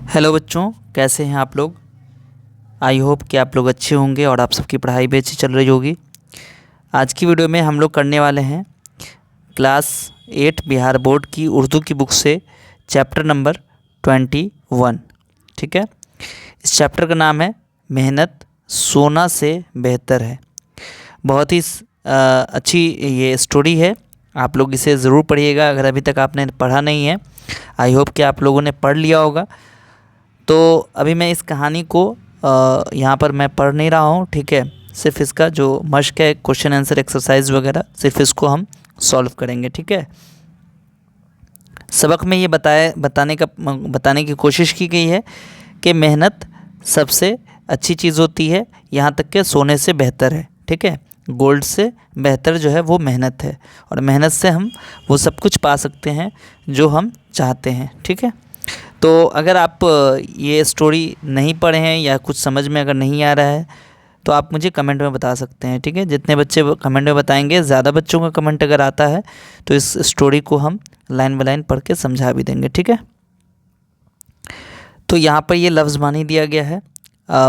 Hello बच्चों, कैसे हैं आप लोग। आई होप कि आप लोग अच्छे होंगे और आप सबकी पढ़ाई भी अच्छी चल रही होगी। आज की वीडियो में हम लोग करने वाले हैं क्लास 8 बिहार बोर्ड की उर्दू की बुक से चैप्टर नंबर 21। ठीक है, इस चैप्टर का नाम है मेहनत सोना से बेहतर है। बहुत ही अच्छी ये स्टोरी है, आप लोग इसे ज़रूर पढ़िएगा अगर अभी तक आपने पढ़ा नहीं है। आई होप कि आप लोगों ने पढ़ लिया होगा। तो अभी मैं इस कहानी को यहाँ पर मैं पढ़ नहीं रहा हूँ, ठीक है। सिर्फ इसका जो मश्क है, क्वेश्चन आंसर एक्सरसाइज वगैरह, सिर्फ इसको हम सॉल्व करेंगे, ठीक है। सबक में ये बताने की कोशिश की गई है कि मेहनत सबसे अच्छी चीज़ होती है, यहाँ तक कि सोने से बेहतर है, ठीक है। गोल्ड से बेहतर जो है वो मेहनत है, और मेहनत से हम वो सब कुछ पा सकते हैं जो हम चाहते हैं, ठीक है। तो अगर आप ये स्टोरी नहीं पढ़े हैं या कुछ समझ में अगर नहीं आ रहा है तो आप मुझे कमेंट में बता सकते हैं, ठीक है। जितने बच्चे कमेंट में बताएंगे, ज़्यादा बच्चों का कमेंट अगर आता है तो इस स्टोरी को हम लाइन बाय लाइन पढ़ के समझा भी देंगे, ठीक है। तो यहाँ पर ये लफ्ज़ मानी दिया गया है,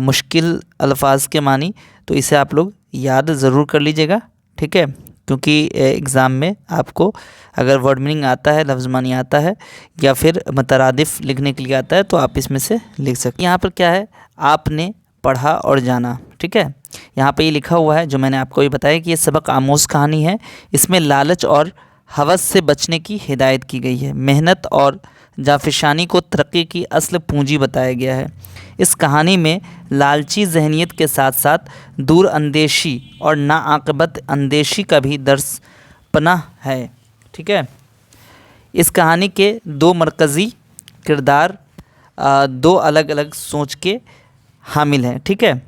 मुश्किल अल्फाज के मानी, तो इसे आप लोग याद ज़रूर कर लीजिएगा, ठीक है। क्योंकि एग्ज़ाम में आपको अगर वर्ड मीनिंग आता है, लफ्ज़ मानी आता है या फिर मतरादिफ लिखने के लिए आता है तो आप इसमें से लिख सकते हैं। यहाँ पर क्या है, आपने पढ़ा और जाना, ठीक है। यहाँ पे ये लिखा हुआ है जो मैंने आपको भी बताया कि ये सबक आमोज़ कहानी है। इसमें लालच और हवस से बचने की हिदायत की गई है। मेहनत और जाफिशानी को तरक्की की असल पूंजी बताया गया है। इस कहानी में लालची जहनीत के साथ साथ दूर अंदेशी और नाआक़िबत अंदेशी का भी दर्स पनाह है, ठीक है। इस कहानी के दो मरकज़ी किरदार दो अलग अलग सोच के हामिल हैं, ठीक है।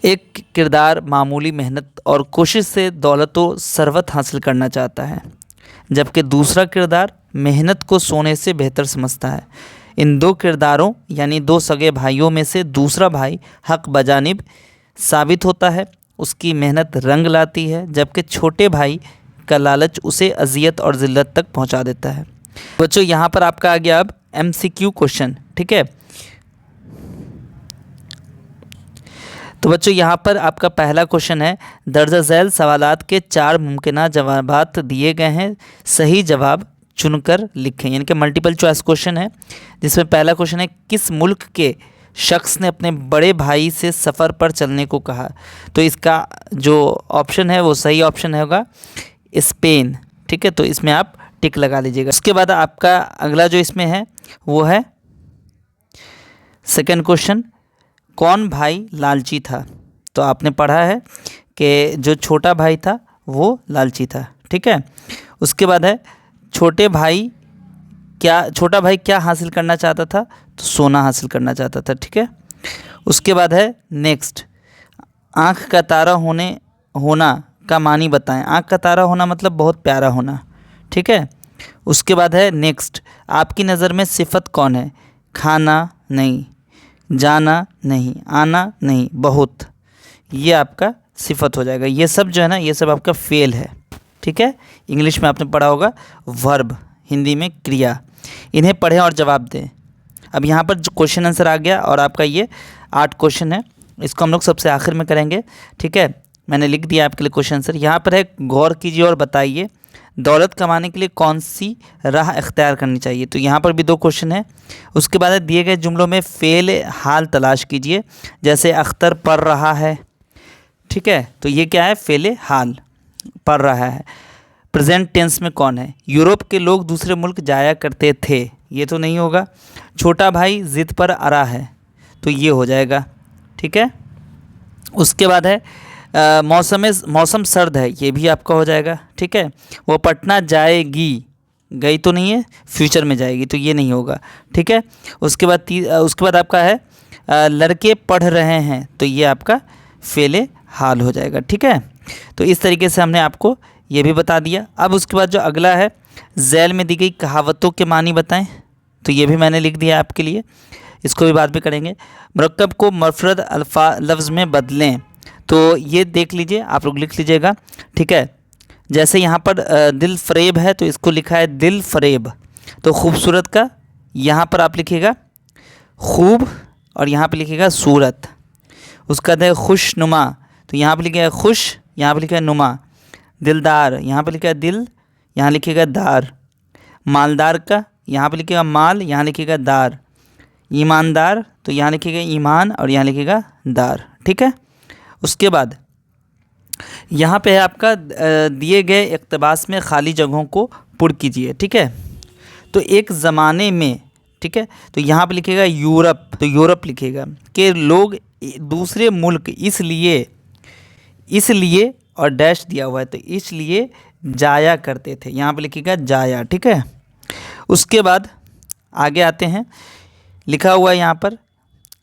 एक किरदार मामूली मेहनत और कोशिश से दौलत व सरवत हासिल करना चाहता है, जबकि दूसरा किरदार मेहनत को सोने से बेहतर समझता है। इन दो किरदारों यानी दो सगे भाइयों में से दूसरा भाई हक बजानिब साबित होता है, उसकी मेहनत रंग लाती है, जबकि छोटे भाई का लालच उसे अजियत और ज़िल्लत तक पहुंचा देता है। बच्चों, यहाँ पर आपका आ गया अब MCQ क्वेश्चन, ठीक है। तो बच्चों यहाँ पर आपका पहला क्वेश्चन है, दर्ज झैल सवालात के 4 मुमकिन जवाबात दिए गए हैं, सही जवाब चुनकर लिखें। यानी कि मल्टीपल चॉइस क्वेश्चन है, जिसमें पहला क्वेश्चन है, किस मुल्क के शख्स ने अपने बड़े भाई से सफ़र पर चलने को कहा। तो इसका जो ऑप्शन है वो सही ऑप्शन होगा स्पेन, ठीक है। तो इसमें आप टिक लगा लीजिएगा। उसके बाद आपका अगला जो इसमें है वो है सेकंड क्वेश्चन, कौन भाई लालची था। तो आपने पढ़ा है कि जो छोटा भाई था वो लालची था, ठीक है। उसके बाद है छोटा भाई क्या हासिल करना चाहता था, तो सोना हासिल करना चाहता था, ठीक है। उसके बाद है नेक्स्ट, आँख का तारा होना का मानी बताएं। आँख का तारा होना मतलब बहुत प्यारा होना, ठीक है। उसके बाद है नेक्स्ट, आपकी नज़र में सिफत कौन है। खाना नहीं, जाना नहीं, आना नहीं, बहुत, ये आपका सिफत हो जाएगा। ये सब जो है ना, ये सब आपका फेल है, ठीक है। इंग्लिश में आपने पढ़ा होगा वर्ब, हिंदी में क्रिया। इन्हें पढ़ें और जवाब दें। अब यहाँ पर जो क्वेश्चन आंसर आ गया और आपका ये 8 क्वेश्चन है, इसको हम लोग सबसे आखिर में करेंगे, ठीक है। मैंने लिख दिया आपके लिए क्वेश्चन आंसर। यहाँ पर है, गौर कीजिए और बताइए दौलत कमाने के लिए कौन सी राह इख्तियार करनी चाहिए। तो यहाँ पर भी 2 क्वेश्चन है। उसके बाद दिए गए जुमलों में फ़ेल हाल तलाश कीजिए, जैसे अख्तर पढ़ रहा है, ठीक है। तो ये क्या है, फ़ेल हाल, पढ़ रहा है। प्रेजेंट टेंस में कौन है। यूरोप के लोग दूसरे मुल्क जाया करते थे, ये तो नहीं होगा। छोटा भाई ज़िद पर अड़ा है, तो ये हो जाएगा, ठीक है। उसके बाद है मौसम सर्द है, ये भी आपका हो जाएगा, ठीक है। वो पटना जाएगी, गई तो नहीं है, फ्यूचर में जाएगी, तो ये नहीं होगा, ठीक है। उसके बाद आपका है लड़के पढ़ रहे हैं, तो ये आपका फ़ेल हाल हो जाएगा, ठीक है। तो इस तरीके से हमने आपको ये भी बता दिया। अब उसके बाद जो अगला है, झैल में दी गई कहावतों के मानी बताएं। तो ये भी मैंने लिख दिया आपके लिए, इसको भी बाद में करेंगे। मुरक्कब को मफरद लफ्ज़ में बदलें, तो ये देख लीजिए, आप लोग लिख लीजिएगा, ठीक है। जैसे यहाँ पर दिल फरेब है तो इसको लिखा है दिल फरेब, तो खूबसूरत का यहाँ पर आप लिखिएगा खूब और यहाँ पे लिखिएगा सूरत। उसका बाद है खुशनुमा, तो यहाँ पे लिखिएगा खुश, यहाँ पे लिखा है नुमा। दिलदार, यहाँ पे लिखा है दिल, यहाँ लिखिएगा दार। मालदार का, यहाँ पे लिखिएगा माल, यहाँ लिखिएगा दार। ईमानदार, तो यहाँ लिखिएगा ईमान और यहाँ लिखिएगा दार। ठीक है। उसके बाद यहाँ पे है आपका दिए गए इक़्तिबास में खाली जगहों को पुर कीजिए। ठीक है। तो एक ज़माने में, ठीक है, तो यहाँ पे लिखिएगा यूरोप, तो यूरोप लिखिएगा कि लोग दूसरे मुल्क इसलिए और डैश दिया हुआ है, तो इसलिए जाया करते थे, यहाँ पे लिखिएगा जाया। ठीक है। उसके बाद आगे आते हैं, लिखा हुआ है यहाँ पर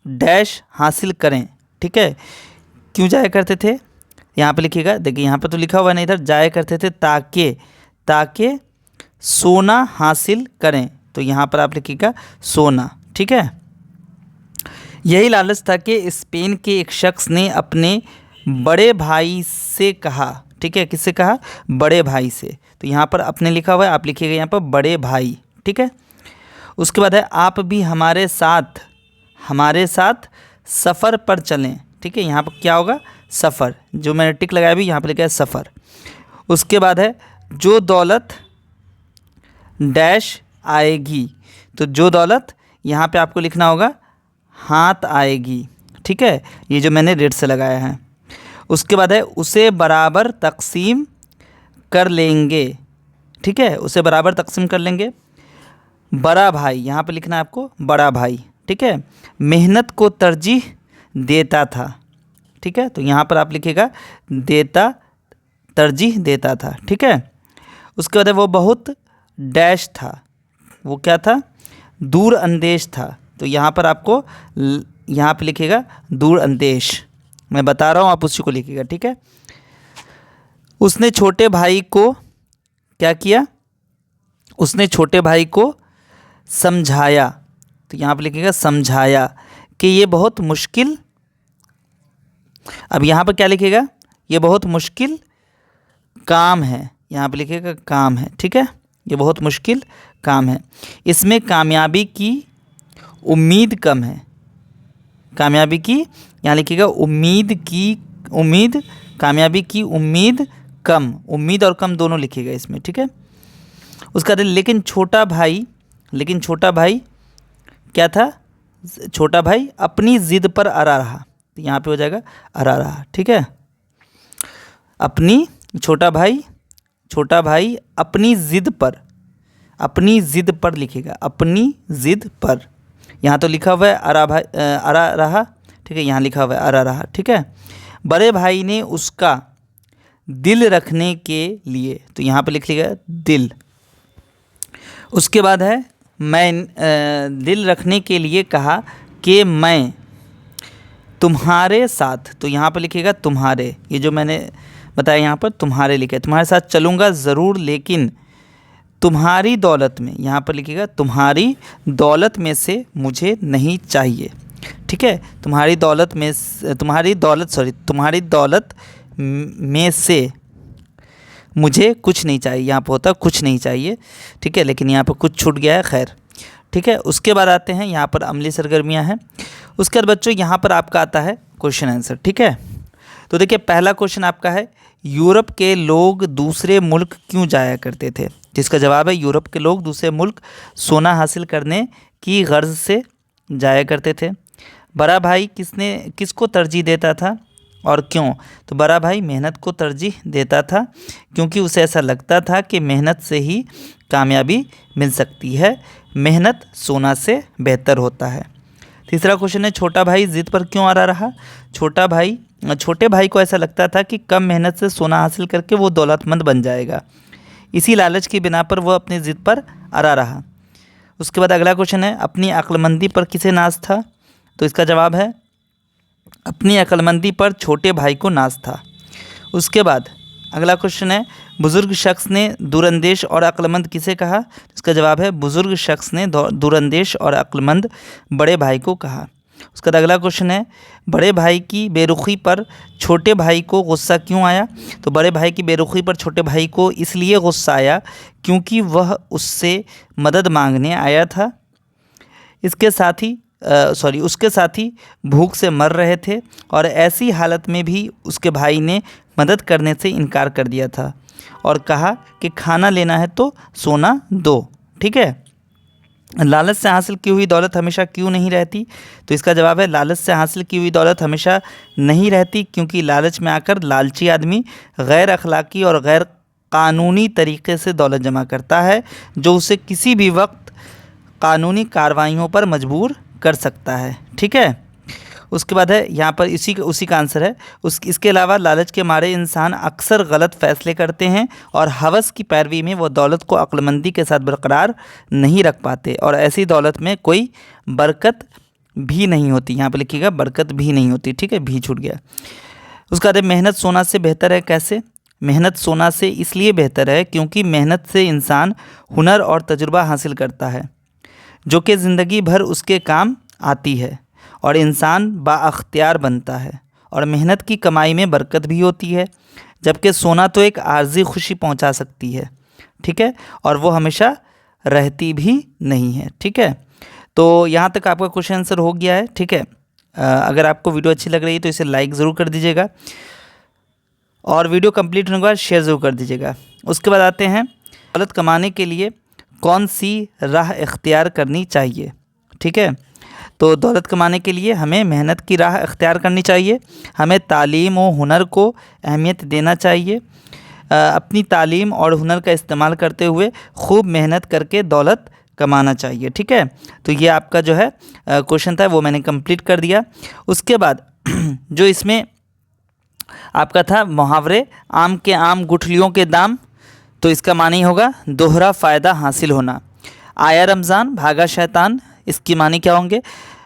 डैश हासिल करें। ठीक है। क्यों जाया करते थे, यहाँ पे लिखिएगा, देखिए यहाँ पर तो लिखा हुआ नहीं, इधर जाया करते थे ताकि सोना हासिल करें, तो यहाँ पर आप लिखिएगा सोना। ठीक है। यही लालच था कि स्पेन के एक शख्स ने अपने बड़े भाई से कहा। ठीक है। किससे कहा, बड़े भाई से, तो यहाँ पर अपने लिखा हुआ है, आप लिखिएगा यहाँ पर बड़े भाई। ठीक है। उसके बाद है आप भी हमारे साथ सफ़र पर चलें। ठीक है। यहाँ पर क्या होगा, सफ़र, जो मैंने टिक लगाया भी यहाँ पर लिखा है सफ़र। उसके बाद है जो दौलत डैश आएगी, तो जो दौलत यहाँ पे आपको लिखना होगा हाथ आएगी। ठीक है। ये जो मैंने रेड से लगाया है। उसके बाद है उसे बराबर तकसीम कर लेंगे। ठीक है। उसे बराबर तकसीम कर लेंगे। बड़ा भाई, यहाँ पे लिखना है आपको बड़ा भाई। ठीक है। मेहनत को तरजीह देता था। ठीक है। तो यहाँ पर आप लिखिएगा तरजीह देता था। ठीक है। उसके बाद है वो बहुत डैश था, वो क्या था, दूर अंदेश था, तो यहाँ पर आपको यहाँ पे लिखिएगा दूर अंदेश, मैं बता रहा हूँ, आप उसी को लिखिएगा। ठीक है। उसने छोटे भाई को क्या किया, उसने छोटे भाई को समझाया, तो यहाँ पे लिखिएगा समझाया कि ये बहुत मुश्किल, अब यहाँ पर क्या लिखिएगा, ये बहुत मुश्किल काम है, यहाँ पे लिखिएगा काम है। ठीक है। ये बहुत मुश्किल काम है, इसमें कामयाबी की उम्मीद कम है। कामयाबी की, यहाँ लिखिएगा उम्मीद, कामयाबी की उम्मीद कम, उम्मीद और कम दोनों लिखिएगा इसमें। ठीक है। उसका लेकिन छोटा भाई क्या था, छोटा भाई अपनी ज़िद पर अड़ा रहा, तो यहाँ पे हो जाएगा अड़ा रहा। ठीक है। छोटा भाई अपनी ज़िद पर लिखिएगा, अपनी ज़िद पर, यहाँ तो लिखा हुआ है अड़ा रहा। ठीक है। यहाँ लिखा हुआ है अड़ा रहा। ठीक है। बड़े भाई ने उसका दिल रखने के लिए, तो यहाँ पे लिख लिखिएगा दिल। उसके बाद है मैं दिल रखने के लिए कहा कि मैं तुम्हारे साथ, तो यहाँ पर लिखिएगा तुम्हारे, ये जो मैंने बताया यहाँ पर तुम्हारे लिखा है, तुम्हारे साथ चलूँगा ज़रूर, लेकिन तुम्हारी दौलत में, यहाँ पर लिखिएगा तुम्हारी दौलत में से मुझे नहीं चाहिए। ठीक है। तुम्हारी दौलत में से मुझे कुछ नहीं चाहिए, यहाँ पर होता कुछ नहीं चाहिए। ठीक है। लेकिन यहाँ पर कुछ छूट गया है, खैर। ठीक है। उसके बाद आते हैं यहाँ पर अमली सरगर्मियाँ हैं। उसके बाद बच्चों यहाँ पर आपका आता है क्वेश्चन आंसर। ठीक है। तो देखिए पहला क्वेश्चन आपका है यूरोप के लोग दूसरे मुल्क क्यों जाया करते थे, जिसका जवाब है यूरोप के लोग दूसरे मुल्क सोना हासिल करने की गर्ज से जाया करते थे। बड़ा भाई किसको तरजीह देता था और क्यों, तो बड़ा भाई मेहनत को तरजीह देता था क्योंकि उसे ऐसा लगता था कि मेहनत से ही कामयाबी मिल सकती है, मेहनत सोना से बेहतर होता है। तीसरा क्वेश्चन है छोटा भाई ज़िद पर क्यों अड़ा रहा, छोटे भाई को ऐसा लगता था कि कम मेहनत से सोना हासिल करके वो दौलतमंद बन जाएगा, इसी लालच की बिना पर वह अपनी ज़िद पर अड़ा रहा। उसके बाद अगला क्वेश्चन है अपनी अक्लमंदी पर किसे नाज था, तो इसका जवाब है अपनी अक्लमंदी पर छोटे भाई को नाज था। उसके बाद अगला क्वेश्चन है बुज़ुर्ग शख्स ने दूरंदेश और अक्लमंद किसे कहा, इसका जवाब है बुज़ुर्ग शख्स ने दूरंदेश और अक्लमंद बड़े भाई को कहा। उसका अगला क्वेश्चन है बड़े भाई की बेरुखी पर छोटे भाई को गुस्सा क्यों आया, तो बड़े भाई की बेरुखी पर छोटे भाई को इसलिए गुस्सा आया क्योंकि वह उससे मदद मांगने आया था। इसके साथ ही उसके साथी भूख से मर रहे थे और ऐसी हालत में भी उसके भाई ने मदद करने से इनकार कर दिया था और कहा कि खाना लेना है तो सोना दो। ठीक है, लालच से हासिल की हुई दौलत हमेशा क्यों नहीं रहती? तो इसका जवाब है लालच से हासिल की हुई दौलत हमेशा नहीं रहती, क्योंकि लालच में आकर लालची आदमी गैर अखलाकी और गैर कानूनी तरीके से दौलत जमा करता है, जो उसे किसी भी वक्त कानूनी कार्रवाइयों पर मजबूर कर सकता है। ठीक है, उसके बाद है यहाँ पर उसी का आंसर है इसके अलावा लालच के मारे इंसान अक्सर गलत फैसले करते हैं और हवस की पैरवी में वो दौलत को अक्लमंदी के साथ बरकरार नहीं रख पाते और ऐसी दौलत में कोई बरकत भी नहीं होती। यहाँ पर लिखिएगा बरकत भी नहीं होती। ठीक है, भी छूट गया। उसका बाद मेहनत सोना से बेहतर है। कैसे? मेहनत सोना से इसलिए बेहतर है क्योंकि मेहनत से इंसान हुनर और तजुर्बा हासिल करता है जो कि ज़िंदगी भर उसके काम आती है और इंसान बाअख्तियार बनता है और मेहनत की कमाई में बरकत भी होती है, जबकि सोना तो एक आर्जी खुशी पहुंचा सकती है। ठीक है, और वो हमेशा रहती भी नहीं है। ठीक है, तो यहाँ तक आपका क्वेश्चन आंसर हो गया है। ठीक है, अगर आपको वीडियो अच्छी लग रही है तो इसे लाइक ज़रूर कर दीजिएगा और वीडियो कंप्लीट होने के बाद शेयर ज़रूर कर दीजिएगा। उसके बाद आते हैं दौलत कमाने के लिए कौन सी राह इख्तियार करनी चाहिए। ठीक है, तो दौलत कमाने के लिए हमें मेहनत की राह इख्तियार करनी चाहिए, हमें तालीम और हुनर को अहमियत देना चाहिए, अपनी तालीम और हुनर का इस्तेमाल करते हुए खूब मेहनत करके दौलत कमाना चाहिए। ठीक है, तो ये आपका जो है क्वेश्चन था वो मैंने कंप्लीट कर दिया। उसके बाद जो इसमें आपका था मुहावरे आम के आम गुठलियों के दाम, तो इसका मानी होगा दोहरा फ़ायदा हासिल होना। आया रमज़ान भागा शैतान, इसकी मानी क्या होंगे?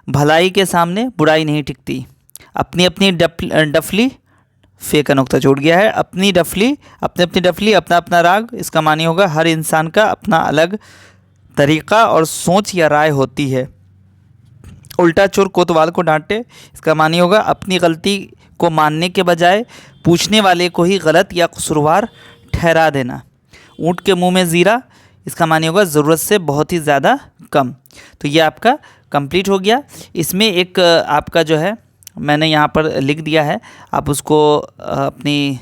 भलाई के सामने बुराई नहीं टिकती। अपनी अपनी डफली फेक का नुक्ता छूट गया है। अपनी अपनी डफली अपना अपना राग, इसका मानी होगा हर इंसान का अपना अलग तरीक़ा और सोच या राय होती है। उल्टा चोर कोतवाल को डांटे, इसका मानी होगा अपनी गलती को मानने के बजाय पूछने वाले को ही गलत या कसूरवार ठहरा देना। ऊँट के मुंह में ज़ीरा, इसका मानी होगा ज़रूरत से बहुत ही ज़्यादा कम। तो ये आपका कंप्लीट हो गया। इसमें एक आपका जो है मैंने यहाँ पर लिख दिया है, आप उसको अपनी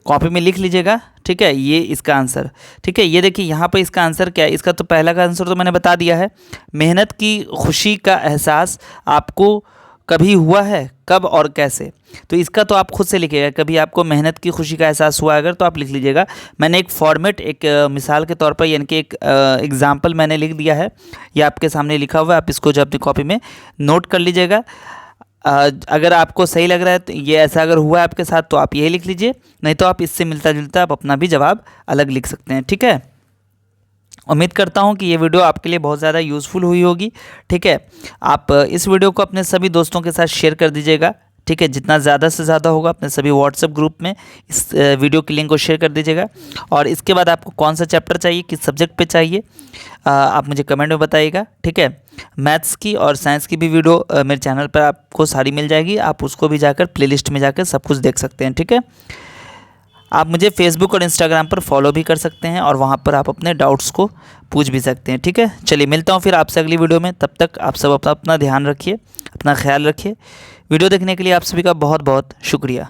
कॉपी में लिख लीजिएगा। ठीक है, ये इसका आंसर। ठीक है, ये देखिए यहाँ पर इसका आंसर क्या है। इसका तो पहला का आंसर तो मैंने बता दिया है। मेहनत की खुशी का एहसास आपको कभी हुआ है, कब और कैसे? तो इसका तो आप खुद से लिखिएगा, कभी आपको मेहनत की खुशी का एहसास हुआ अगर तो आप लिख लीजिएगा। मैंने एक फॉर्मेट, एक मिसाल के तौर पर यानी कि एक एग्जाम्पल मैंने लिख दिया है, ये आपके सामने लिखा हुआ है, आप इसको जो अपनी कॉपी में नोट कर लीजिएगा। अगर आपको सही लग रहा है तो ये ऐसा अगर हुआ है आपके साथ तो आप यही लिख लीजिए, नहीं तो आप इससे मिलता जुलता आप अपना भी जवाब अलग लिख सकते हैं। ठीक है, उम्मीद करता हूँ कि ये वीडियो आपके लिए बहुत ज़्यादा यूज़फुल हुई होगी। ठीक है, आप इस वीडियो को अपने सभी दोस्तों के साथ शेयर कर दीजिएगा। ठीक है, जितना ज़्यादा से ज़्यादा होगा अपने सभी व्हाट्सएप ग्रुप में इस वीडियो की लिंक को शेयर कर दीजिएगा। और इसके बाद आपको कौन सा चैप्टर चाहिए, किस सब्जेक्ट पे चाहिए, आप मुझे कमेंट में बताइएगा। ठीक है, मैथ्स की और साइंस की भी वीडियो मेरे चैनल पर आपको सारी मिल जाएगी, आप उसको भी जाकर प्लेलिस्ट में जाकर सब कुछ देख सकते हैं। ठीक है, आप मुझे फेसबुक और इंस्टाग्राम पर फॉलो भी कर सकते हैं और वहाँ पर आप अपने डाउट्स को पूछ भी सकते हैं। ठीक है, चलिए मिलता हूँ फिर आपसे अगली वीडियो में। तब तक आप सब अपना ध्यान रखिए, अपना ख्याल रखिए। वीडियो देखने के लिए आप सभी का बहुत बहुत शुक्रिया।